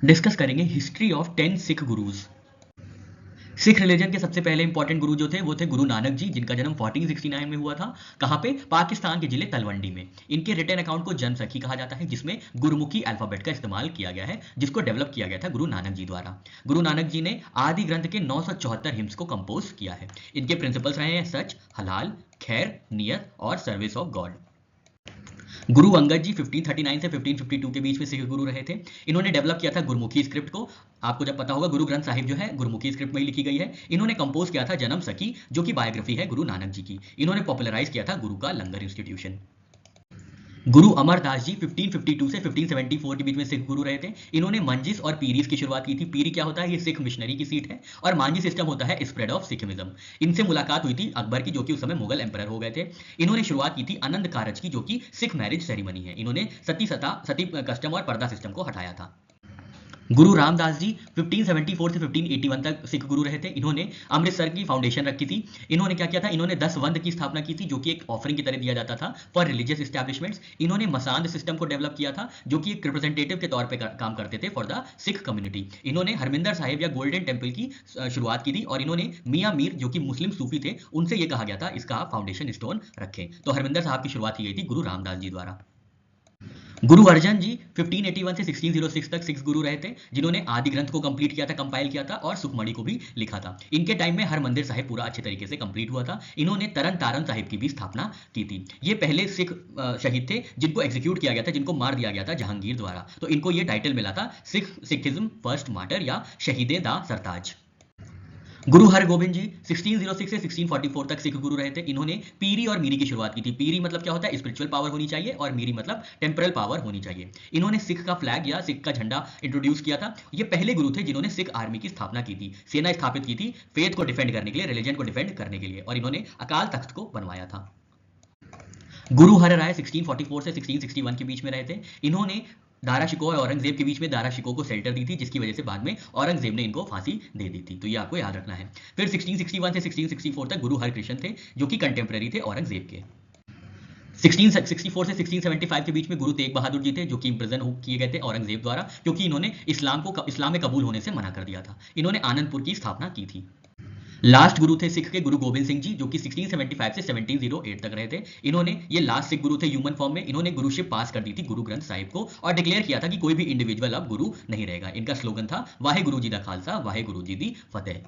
Discuss करेंगे history of 10 Sikh gurus. Sikh religion के सबसे पहले इंपॉर्टेंट गुरु जो थे वो थे गुरु नानक जी, जिनका जन्म 1469 में हुआ था। कहाँ पे? पाकिस्तान के जिले तलवंडी में। इनके रिटन अकाउंट को जन्म सखी कहा जाता है, जिसमें गुरुमुखी अल्फाबेट का इस्तेमाल किया गया है, जिसको डेवलप किया गया था गुरु नानक जी द्वारा। गुरु नानक जी ने आदि ग्रंथ के 974 हिम्स को कंपोज किया है। इनके प्रिंसिपल्स रहे हैं सच, हलाल, खैर, नियत और service of God. Guru Angad जी 1539 से 1552 के बीच में सिख गुरु रहे थे। इन्होंने डेवलप किया था गुरुमुखी स्क्रिप्ट को। आपको जब पता होगा, गुरु ग्रंथ साहिब जो है गुरुमुखी स्क्रिप्ट में ही लिखी गई है। इन्होंने कंपोज किया था जन्म सखी, जो कि बायोग्राफी है गुरु नानक जी की। इन्होंने पॉपुलराइज किया था गुरु का लंगर इंस्टीट्यूशन। गुरु अमरदास जी 1552 से 1574 के बीच में सिख गुरु रहे थे। इन्होंने मंजिस और पीरीज की शुरुआत की थी। पीरी क्या होता है? ये सिख मिशनरी की सीट है। और मांझी सिस्टम होता है स्प्रेड ऑफ सिखिज्म। इनसे मुलाकात हुई थी अकबर की, जो कि उस समय मुगल एम्परर हो गए थे। इन्होंने शुरुआत की थी आनंद कारज की, जो कि सिख मैरिज सेरेमनी है। इन्होंने सती कस्टम और पर्दा सिस्टम को हटाया था। गुरु रामदास जी 1574 से 1581 तक सिख गुरु रहे थे। इन्होंने अमृतसर की फाउंडेशन रखी थी। इन्होंने क्या किया था? इन्होंने 10 वंद की स्थापना की थी, जो कि एक ऑफरिंग की तरह दिया जाता था फॉर रिलीजियस एस्टैब्लिशमेंट्स। इन्होंने मसांद सिस्टम को डेवलप किया था, जो कि एक रिप्रेजेंटेटिव के तौर पे काम करते थे फॉर द सिख कम्युनिटी। इन्होंने हरमिंदर साहिब या गोल्डन टेम्पल की शुरुआत की थी। और इन्होंने मियाँ मीर, जो कि मुस्लिम सूफी थे, उनसे ये कहा गया था इसका आप फाउंडेशन स्टोन रखें। तो हरमिंदर साहब की शुरुआत की गई थी गुरु रामदास जी द्वारा। गुरु अर्जन जी 1581 से 1606 तक सिक्स गुरु रहे थे, जिन्होंने आदि ग्रंथ को कंप्लीट किया था, कंपाइल किया था और सुखमणि को भी लिखा था। इनके टाइम में हरमंदिर साहिब पूरा अच्छे तरीके से कंप्लीट हुआ था। इन्होंने तरन तारन साहिब की भी स्थापना की थी। ये पहले सिख शहीद थे जिनको एग्जीक्यूट किया गया था, जिनको मार दिया गया था जहांगीर द्वारा। तो इनको ये टाइटल मिला था सिखिज्म फर्स्ट मार्टर या शहीदे दा सरताज। गुरु हरगोबिंद जी 1606 से 1644 तक सिख गुरु रहे थे। इन्होंने पीरी और मीरी की शुरुआत की थी। पीरी मतलब क्या होता है? स्पिरिचुअल पावर होनी चाहिए, और मीरी मतलब टेम्परल पावर होनी चाहिए। इन्होंने सिख का फ्लैग या सिख का झंडा इंट्रोड्यूस किया था। ये पहले गुरु थे जिन्होंने सिख आर्मी की स्थापना की थी, सेना स्थापित की थी फेथ को डिफेंड करने के लिए, रिलीजन को डिफेंड करने के लिए। और इन्होंने अकाल तख्त को बनवाया था। गुरु हर राय 1644 से 1661 के बीच में रहे थे। इन्होंने दारा शिकोह और औरंगजेब के बीच में दारा शिकोह को शेल्टर दी थी, जिसकी वजह से बाद में औरंगजेब ने इनको फांसी दे दी थी। तो ये आपको याद रखना है। फिर 1661 से 1664 तक गुरु हरकृष्ण थे, जो कि कंटेम्प्रेरी थे औरंगजेब के। 1664 से 1675 के बीच में गुरु तेग बहादुर जी थे, जो कि इम्प्रिजन किए गए थे औरंगजेब द्वारा, क्योंकि इन्होंने इस्लाम में कबूल होने से मना कर दिया था। इन्होंने आनंदपुर की स्थापना की थी। लास्ट गुरु थे सिख के गुरु गोबिंद सिंह जी, जो कि 1675 से 1708 तक रहे थे। इन्होंने ये लास्ट सिख गुरु थे ह्यूमन फॉर्म में। इन्होंने गुरुशिप पास कर दी थी गुरु ग्रंथ साहिब को, और डिक्लेयर किया था कि कोई भी इंडिविजुअल अब गुरु नहीं रहेगा। इनका स्लोगन था वाहे गुरु जी दा खालसा वाहे गुरु जी दी फतेह।